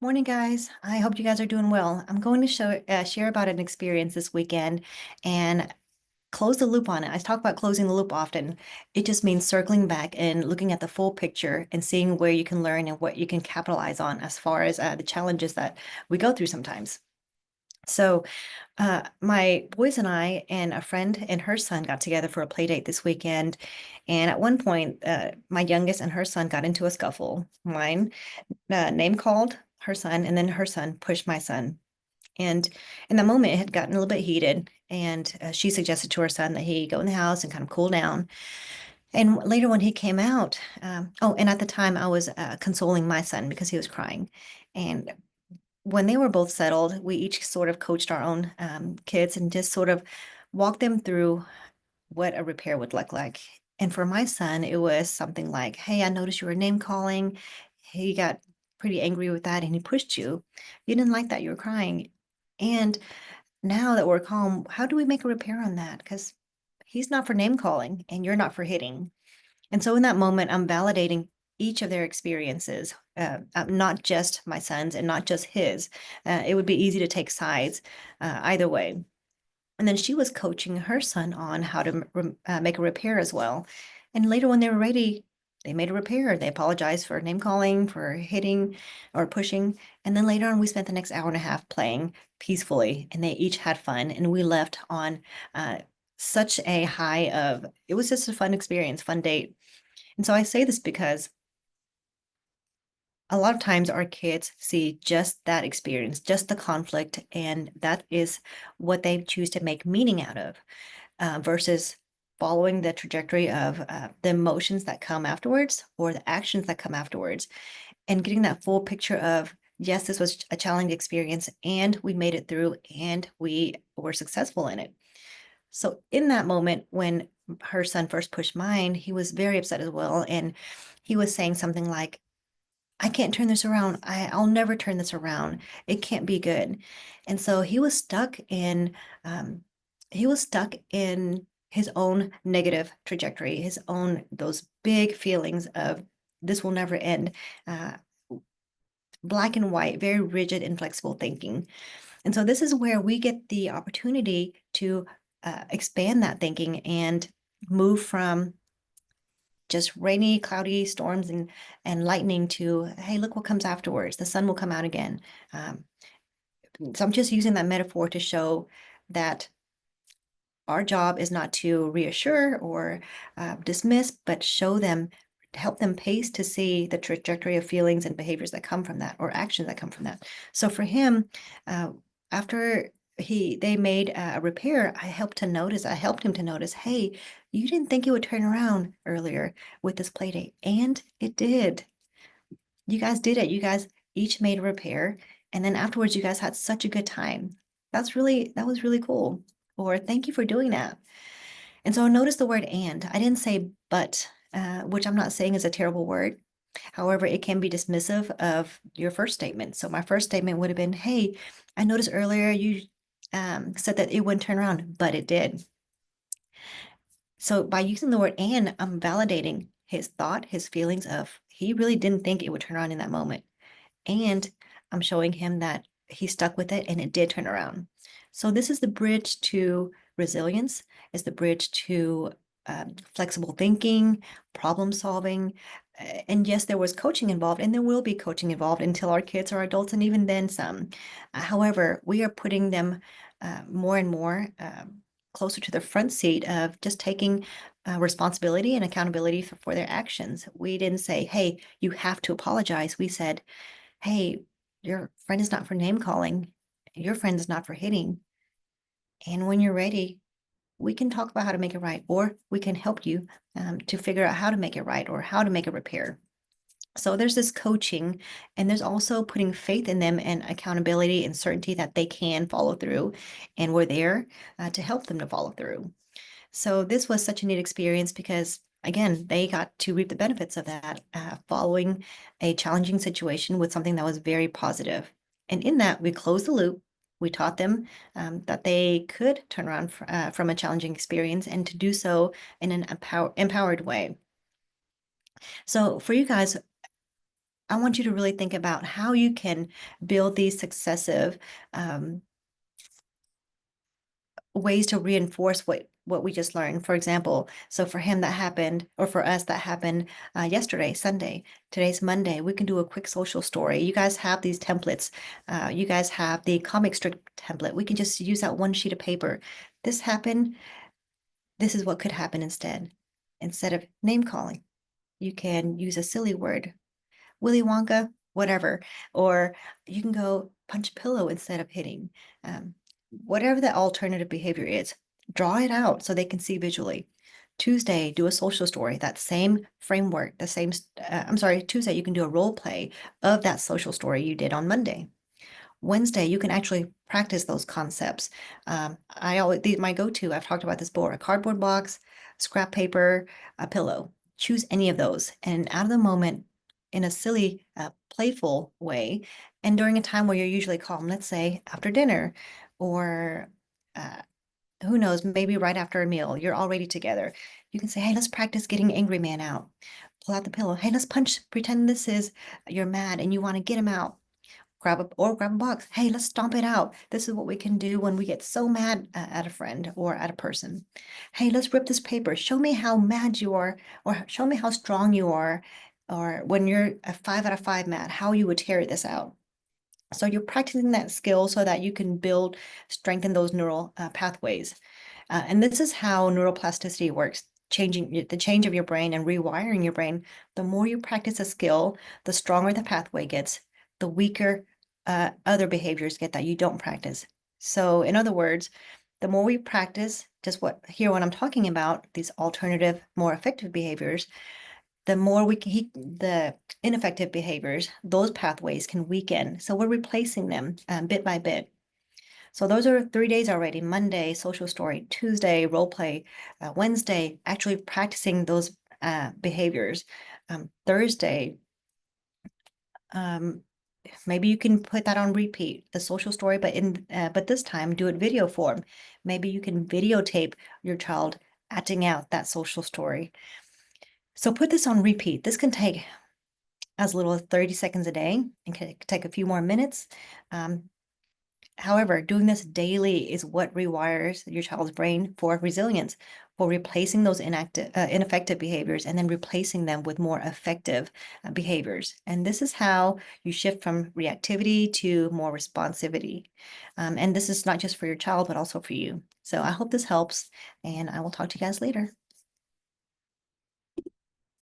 Morning, guys. I hope you guys are doing well. I'm going to share about an experience this weekend and close the loop on it. I talk about closing the loop often. It just means circling back and looking at the full picture and seeing where you can learn and what you can capitalize on as far as the challenges that we go through sometimes. So, my boys and I and a friend and her son got together for a play date this weekend. And at one point, my youngest and her son got into a scuffle. Mine name called her son, and then her son pushed my son. And in that moment, it had gotten a little bit heated. And she suggested to her son that he go in the house and kind of cool down. And later, when he came out, and at the time, I was consoling my son because he was crying. And when they were both settled, we each sort of coached our own kids and just sort of walked them through what a repair would look like. And for my son, it was something like, "Hey, I noticed you were name calling." He got pretty angry with that and he pushed you. You didn't like that, you were crying. And now that we're calm, how do we make a repair on that? Because he's not for name calling and you're not for hitting. And so in that moment, I'm validating each of their experiences, not just my son's and not just his. It would be easy to take sides either way. And then she was coaching her son on how to make a repair as well. And later, when they were ready, they made a repair. They apologized for name calling, for hitting or pushing. And then later on, we spent the next hour and a half playing peacefully, and they each had fun. And we left on uh, such a high of it was just a fun experience, fun date. And so I say this because a lot of times our kids see just that experience, just the conflict, and that is what they choose to make meaning out of versus following the trajectory of the emotions that come afterwards or the actions that come afterwards and getting that full picture of, yes, this was a challenging experience and we made it through and we were successful in it. So in that moment, when her son first pushed mine, he was very upset as well. And he was saying something like, I can't turn this around. I'll never turn this around. It can't be good. And so um, he was stuck in his own negative trajectory, his own, those big feelings of this will never end. Uh, Black and white, very rigid, inflexible thinking. And so this is where we get the opportunity to expand that thinking and move from just rainy, cloudy storms and lightning to, hey, look what comes afterwards. The sun will come out again. Um, so I'm just using that metaphor to show that our job is not to reassure or dismiss, but show them, help them pace to see the trajectory of feelings and behaviors that come from that or actions that come from that. So for him, uh, after they made a repair, I helped him to notice, hey, you didn't think it would turn around earlier with this play date, and it did. You guys did it. You guys each made a repair, and then afterwards, you guys had such a good time. That was really cool. Or thank you for doing that. And so notice the word and. I didn't say but, which I'm not saying is a terrible word. However, it can be dismissive of your first statement. So my first statement would have been, hey, I noticed earlier you said that it wouldn't turn around, but it did. So by using the word and, I'm validating his thought, his feelings of he really didn't think it would turn around in that moment. And I'm showing him that he stuck with it and it did turn around. So this is the bridge to resilience, is the bridge to flexible thinking, problem solving. And yes, there was coaching involved, and there will be coaching involved until our kids are adults, and even then some. However, we are putting them more and more closer to the front seat of just taking responsibility and accountability for their actions. We didn't say, hey, you have to apologize. We said, hey, your friend is not for name calling. Your friend is not for hitting. And when you're ready, we can talk about how to make it right, or we can help you to figure out how to make it right or how to make a repair. So there's this coaching, and there's also putting faith in them and accountability and certainty that they can follow through. And we're there to help them to follow through. So this was such a neat experience because, again, they got to reap the benefits of that following a challenging situation with something that was very positive. And in that, we closed the loop. We taught them that they could turn around from a challenging experience and to do so in an empowered way. So for you guys, I want you to really think about how you can build these successive ways to reinforce what we just learned. For example, so for him that happened, or for us that happened yesterday, Sunday. Today's Monday. We can do a quick social story. You guys have these templates. You guys have the comic strip template. We can just use that one sheet of paper. This happened. This is what could happen instead. Instead of name calling, you can use a silly word, Willy Wonka, whatever. Or you can go punch a pillow instead of hitting. Um, Whatever the alternative behavior is, draw it out so they can see visually. Tuesday, do a social story, that same framework, I'm sorry, Tuesday, you can do a role play of that social story you did on Monday. Wednesday, you can actually practice those concepts. My go-to, I've talked about this before, a cardboard box, scrap paper, a pillow. Choose any of those and out of the moment in a silly, playful way. And during a time where you're usually calm, let's say after dinner or uh, who knows, maybe right after a meal, you're already together. You can say, hey, let's practice getting angry man out. Pull out the pillow. Hey, let's punch, pretend this is you're mad and you want to get him out. Grab a box. Hey, let's stomp it out. This is what we can do when we get so mad at a friend or at a person. Hey, let's rip this paper. Show me how mad you are, or show me how strong you are, or when you're a 5 out of 5 mad, how you would carry this out. So you're practicing that skill so that you can strengthen those neural pathways. And this is how neuroplasticity works, changing the change of your brain and rewiring your brain. The more you practice a skill, the stronger the pathway gets, the weaker other behaviors get that you don't practice. So in other words, the more we practice what I'm talking about, these alternative, more effective behaviors, the more the ineffective behaviors, those pathways can weaken. So we're replacing them bit by bit. So those are 3 days already. Monday, social story. Tuesday, role play. Wednesday, actually practicing those behaviors. Thursday, um, maybe you can put that on repeat, the social story, but this time do it video form. Maybe you can videotape your child acting out that social story. So put this on repeat. This can take as little as 30 seconds a day and can take a few more minutes. However, doing this daily is what rewires your child's brain for resilience, for replacing those ineffective behaviors and then replacing them with more effective behaviors. And this is how you shift from reactivity to more responsivity. And this is not just for your child, but also for you. So I hope this helps, and I will talk to you guys later.